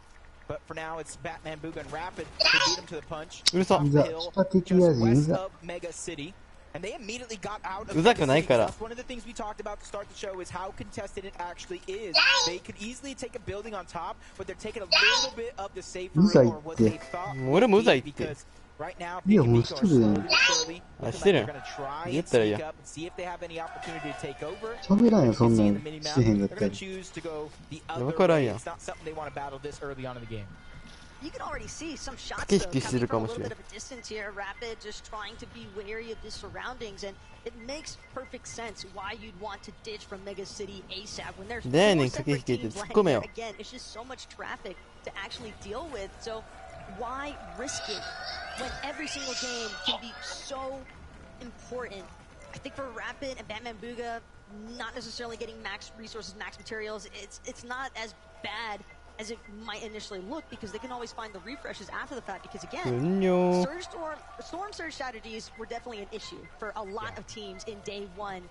But for now, it's Batman Booga and Rapid to beat him to the punch. うるさ。 Hill, スパ的ア just ジう west ざ of Mega City. And they immediately got out of うざくないから。 That's one of the things we talked about to start the show is how contested it actually is. They could easily take a building on top, but they're taking a little bit of the safer route or what they thought. 俺もうざいって。 Because right now, いや Pink もう and し Miko て are るやん slowly but surely あ、 looking してる like やん。 they're gonna try 言 and ったらいい sneak や。 up and see if they have any opportunity to take over. 喋らんよそん You な see ん in the mini してへん map, かっ they're た gonna ら choose to go the わ other からん way. やん。 It's not something they want to battle this early on in the game. You can already see some shots 駆 though け引きしてる coming か from も a し little れん bit。of a distance here. Rapid just trying to be wary of his surroundings, and it makes perfect sense why you'd want to ditch from Mega City ASAP when there's だよ four ねん、駆け separate 引きって teams 突っ込め landing よ there. Again, it's just so much traffic to actually deal with. So why risk it when every single game can be so important? I think for Rapid and Batman Booga, not necessarily getting max resources, max materials, it's not as bad as it might initially look because they can always find the refreshes after the fact because う again, んにょ。 storm surge strategies were definitely an issue for a lot of teams in day one.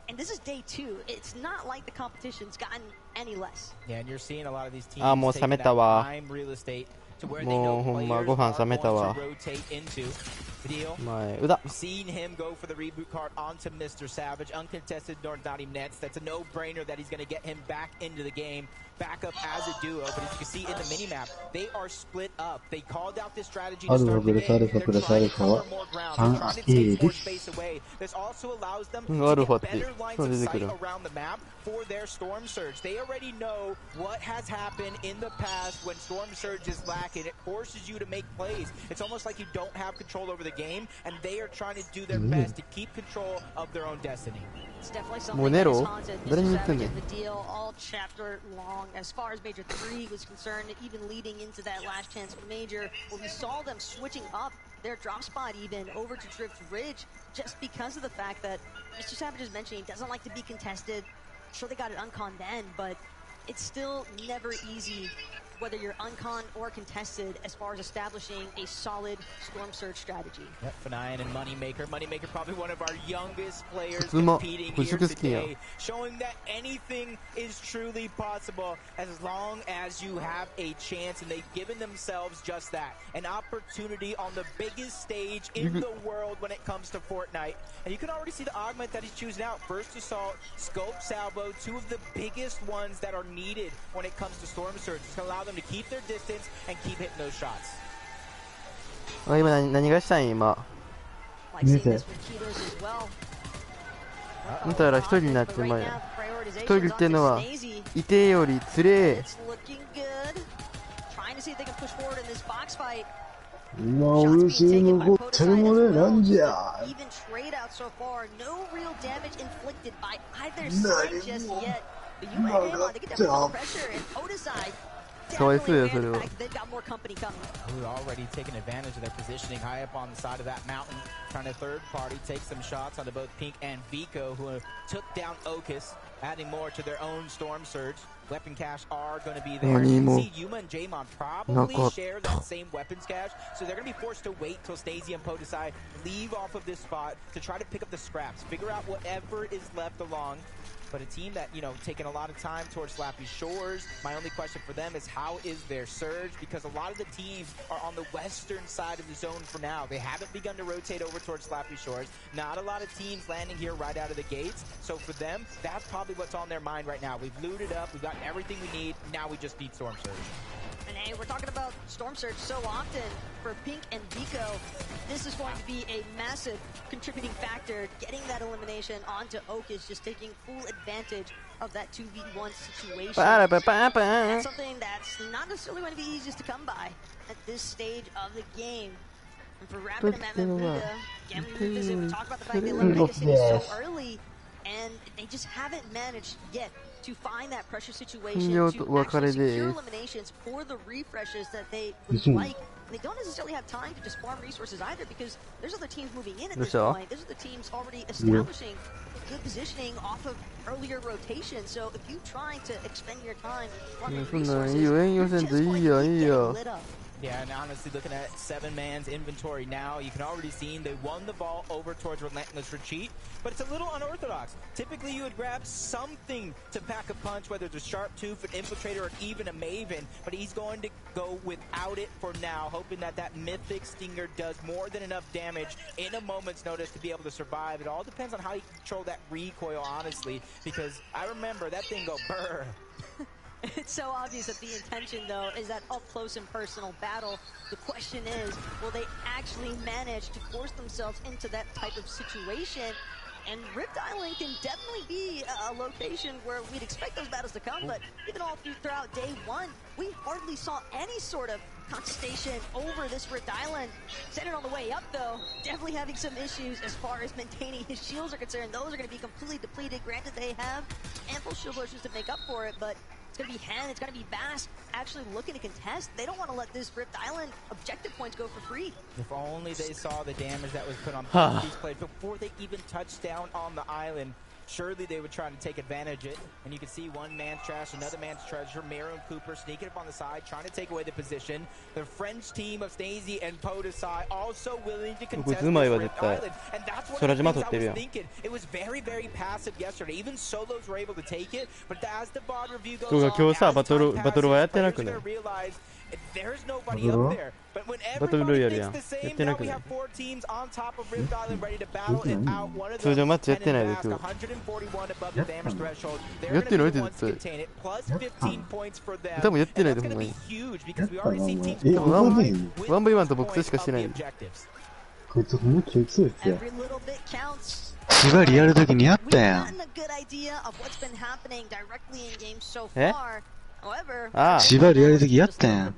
And this is day two. It's not like the competition's gotten any less. Yeah, and you're seeing a lot of these teams あ、もう冷 taking め that たわ。 prime real estate to where they もう know ほんま players ご飯 are 冷めた going わ。 to rotate into. Video. お前、うだ。 We've seen him go for the reboot card onto Mr. Savage. Uncontested Nordati Nets. That's a no-brainer that he's going to get him back into the game. Back up as a duo. But as you can see in the mini-map, they are split up. They called out this strategy to start the game. They're trying to cover more ground. They're trying to take more space away. This also allows them to get better lines of sight around the map for their Storm Surge. They already know what has happened in the past when Storm Surge is lacking. It forces you to make plays. It's almost like you don't have control over the game, and they are trying to do their best to keep control of their own destiny. It's definitely something that has haunted Mr. 誰に言ってん Savage ねん。 and the deal all chapter long. As far as Major 3 was concerned, even leading into that last chance Major, where we saw them switching up their drop spot even over to Drift Ridge just because of the fact that Mr. Savage is mentioning he doesn't like to be contested. Sure, they got it uncon then, but it's still never easy whether you're uncon or contested as far as establishing a solid Storm Surge strategy. Yep, Fanayan and Moneymaker. Moneymaker probably one of our youngest players 普通も competing 払 here 拭好きや。 today, showing that anything is truly possible as long as you have a chance, and they've given themselves just that, an opportunity on the biggest stage in the world when it comes to Fortnite. And you can already see the augment that he's choosing out. First Assault, Scope Salvo, two of the biggest ones that are needed when it comes to Storm Surge. It's going to allow them to keep their distance and keep hitting those shots. あ、今何がしたん今。 Like seeing this with Kitos as well. 見たら一人になってまうや。一人っていうのは、いてよりつれえ。 It's looking good. Trying to see if they can push forward in this box fight. 今俺しい残ってるもねなんじゃ。 Even trade out so far. No real damage inflicted by either side just yet. But you and Amon, they get that full pressure, and Otisai かわいそうや、それ definitely は。 they've got more company coming. Who already taking advantage of their positioning high up on the side of that mountain, trying to third party take some shots onto both Pink and Vico, who took down Okus, adding more to their own Storm Surge. Weapon cache are going to be there. You can see Yuma and Jamon probably share that same weapons cache, so they're going to be forced to wait till Stacey and Podesai leave off of this spot to try to pick up the scraps, figure out whatever is left along. But a team that, you know, taking a lot of time towards Slappy Shores, my only question for them is how is their surge? Because a lot of the teams are on the western side of the zone for now. They haven't begun to rotate over towards Slappy Shores. Not a lot of teams landing here right out of the gates. So for them, that's probably what's on their mind right now. We've looted up, we've got everything we need, now we just need Storm Surge. And hey, we're talking about Storm Surge so often. For Pink and Vico, this is going to be a massive contributing factor. Getting that elimination onto Oak is just taking full advantage of that 2v1 situation. That's something that's not necessarily going to be easiest to come by at this stage of the game. And for Rapid and Mamabuda, again, we revisit, we talked about the fact they left Mega City so early, and they just haven't managed yet to find that pressure situation to actually secure eliminations for the refreshes that they would like. And they don't necessarily have time to just farm resources either because there's other teams moving in at this point. There's other teams already establishing good positioning off of earlier rotation. So if you try to expend your time farming resources, you're just going to keep getting lit up. Yeah, and honestly, looking at 7-man's inventory now, you can already see they won the ball over towards Relentless Retreat, but it's a little unorthodox. Typically, you would grab something to pack a punch, whether it's a Sharp Tooth, an Infiltrator, or even a Maven, but he's going to go without it for now, hoping that that Mythic Stinger does more than enough damage in a moment's notice to be able to survive. It all depends on how you control that recoil, honestly, because I remember that thing go brr. It's so obvious that the intention, though, is that up-close and personal battle. The question is, will they actually manage to force themselves into that type of situation? And Rift Island can definitely be a location where we'd expect those battles to come, but even all throughout day one, we hardly saw any sort of contestation over this Rift Island. Standing on the way up, though, definitely having some issues as far as maintaining his shields are concerned. Those are going to be completely depleted. Granted, they have ample shield potions to make up for it, but it's going to be Hen, it's going to be Bass actually looking to contest. They don't want to let this Rift Island objective points go for free. If only they saw the damage that was put on both these players before they even touched down on the island. Surely they would try to take advantage of it. And you can see one man's trash, another man's treasure. Miro and Cooper sneaking up on the side, trying to take away the position. The French team of Snazy and Podesai also willing to contest this Rift Island. And that's one of the things I was thinking. It was very, very passive yesterday. Even solos were able to take it. But as the VOD review goes on, as time passes, players are going to realize there's nobody up there. But when everybody thinks the same, now we have 4 teams on top of Rift Island ready to battle it out. One of them, 141 above the damage threshold. They're going to be the ones to contain it. Plus 15 points for them. And that's going to be huge because we already see teams with 1v1 points of the objectives. こいつほんま気をつけてや。 Every little bit counts. 芝リアル時にやったやん。 We've gotten a good idea of what's been happening directly in games so far. However, 芝リアル時やったやん。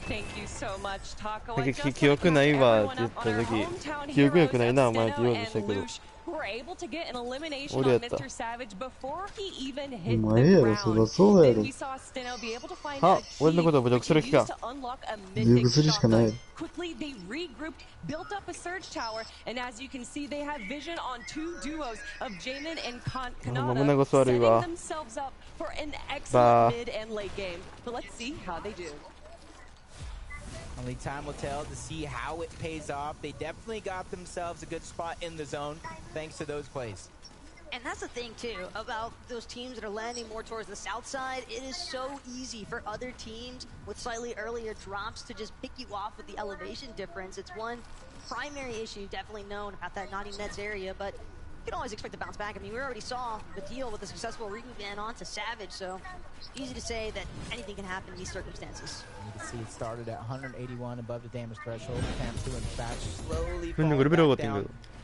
Thank you so much, Taco. 記憶ないわって言った時、記憶良くないなお前って言おうとしたけど。 were able to get an elimination on Mr. Savage before he even hit the お前やろ、そらそうや ground. ろ。 We saw Steno be able to find あ a、俺のことを侮辱する気か。 to unlock a 侮辱 mythic するしかない。 Quickly, they regrouped, built up a surge tower, and as you can see, they have vision on 2 duos of Jamin and Kanata, setting themselves up for an excellent mid and late game. But let's see how they do. Only time will tell to see how it pays off. They definitely got themselves a good spot in the zone thanks to those plays. And that's the thing, too, about those teams that are landing more towards the south side. It is so easy for other teams with slightly earlier drops to just pick you off with the elevation difference. It's one primary issue definitely known about that Naughty Nets area, but you can always expect to bounce back. I mean, we already saw the deal with the successful re-ban onto Savage, so it's easy to say that anything can happen in these circumstances. You can see it started at 181 above the damage threshold. Camp doing fast, slowly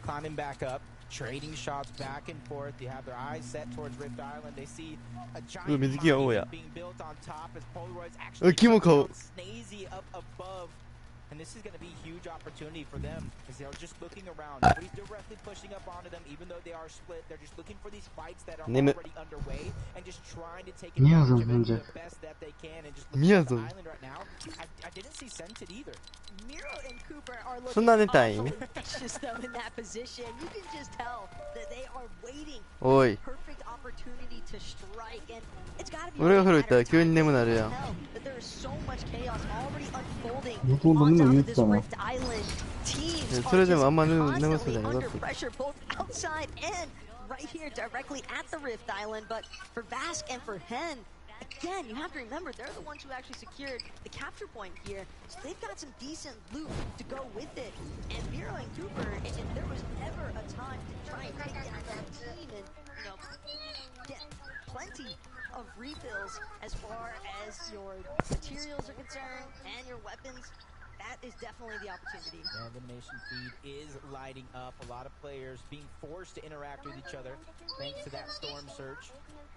climbing back up, trading shots back and forth. They have their eyes set towards Rift Island. They see a giant mine being built on top as Polaroids actually Snazy up above. And this is going to be a huge opportunity for them because they're just looking around. Nobody's directly pushing up onto them, even though they are split. They're just looking for these fights that are already underway and just trying to take advantage of it the best that they can. And just looking at the island right now, I didn't see Scented either. Miro and Cooper are looking awfully vicious though in that position. You can just tell that they are waiting for the perfect opportunity to strike, and it's got to be that there is so much chaos already unfolding on top of this Rift Island. Teams are just constantly under pressure, both outside and right here directly at the Rift Island. But for Vask and for Hen, again, you have to remember, they're the ones who actually secured the capture point here. So they've got some decent loot to go with it. And Miro and Cooper, if there was ever a time to try and take down that team and, you know, get plenty of refills as far as your materials are concerned and your weapons, that is definitely the opportunity. The elimination feed is lighting up. A lot of players being forced to interact with each other thanks to that storm surge.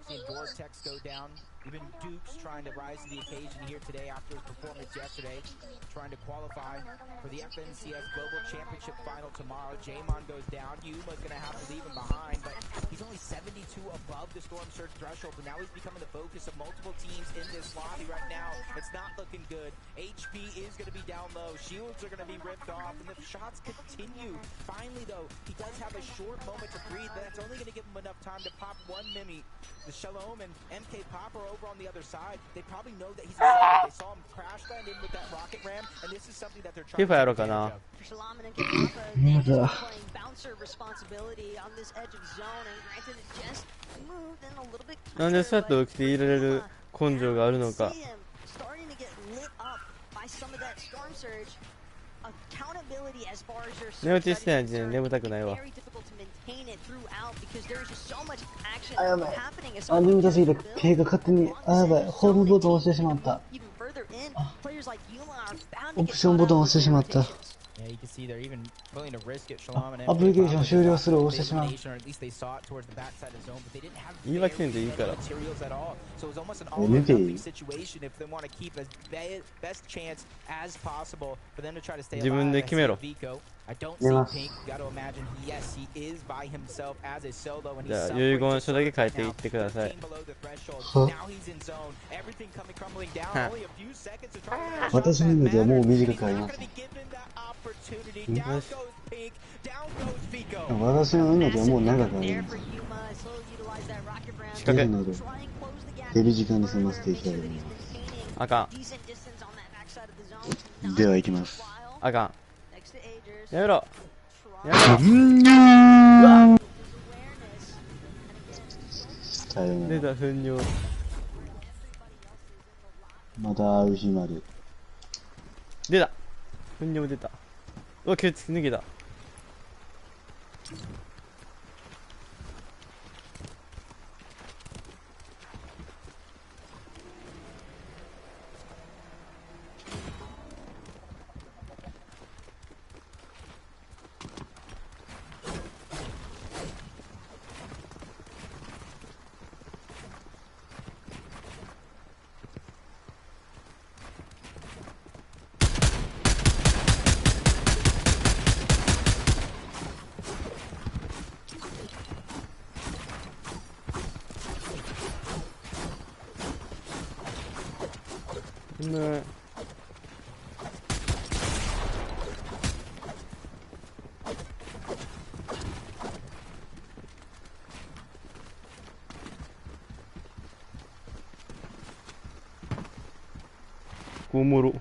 Seeing Vortex go down. Even Duke's trying to rise to the occasion here today after his performance yesterday. Trying to qualify for the FNCS Global Championship Final tomorrow. Jamon goes down. Yuma's going to have to leave him behind, but he's only 72 above the storm surge threshold, but now he's becoming the focus of multiple teams in this lobby right now. It's not looking good. HP is going to be down low. Shields are going to be ripped off, and the shots continue. Finally, though, he does have a short moment to breathe, but that's only going to give him enough time to pop one Mimi. The Shalom and MK Pop are over on the other side, they probably know that he's inside. They saw him crash land in with that rocket ram, and this is something that they're trying to FIFA やろうtake かな。 Shalaman and Kapapa, they just playing bouncer responsibility on this edge of zone, and granted it just moved in a little bit なんでそうやって quicker, 起きていられる根性があるの but か。 see him starting to get lit up by some of that storm surge. Accountability as far as your 寝落ちしてない時点で眠たくないわ。 very difficult to maintain it throughout because there's just so much action あ、やばい。 happening. あ、眠たすぎて、手が勝手に、あ、やばい。ホームボタン押してしまった。 Even further in, players like Yuma are bound オ to プ get ションボタン押してしまった。 Yeah, you can see they're even willing to risk it. Shalaman アプリケーション終了するを押してしまう。 or at least they saw it towards the backside of the zone, but they didn't have 言い訳せんでいいから。 materials at all. So it was almost an all or nothing situation if they want to keep as best chance as possible for them to try to stay alive. 自分で決めろ。 I don't see Pink. Got to imagine yes, he is by himself as a solo and じ he's ゃあ suffering 遺言 just 書だけ right 書いてい now. ってください。 Came below the threshold. Now he's in zone. Everything coming crumbling down. Only a few seconds to try to 私の命はもう短くありま not せ going ん。 to be given that opportunity. Down goes Pink. Down goes Vico. 私の命はもう長くあり there ま for せん。 Yuma, so utilize that rocket ram. 仕掛け。ですので、 Try and close the gap. 手短に済ませていきたいと思いまあかん。 Decent distance on that backside of the zone. す。では行きます。あかん。 Next to Agers. やめろ。やめろ。さよなら。出た、糞尿。また会う日まで。出た。糞尿出た。うわ、突き抜けた。ねおもろ。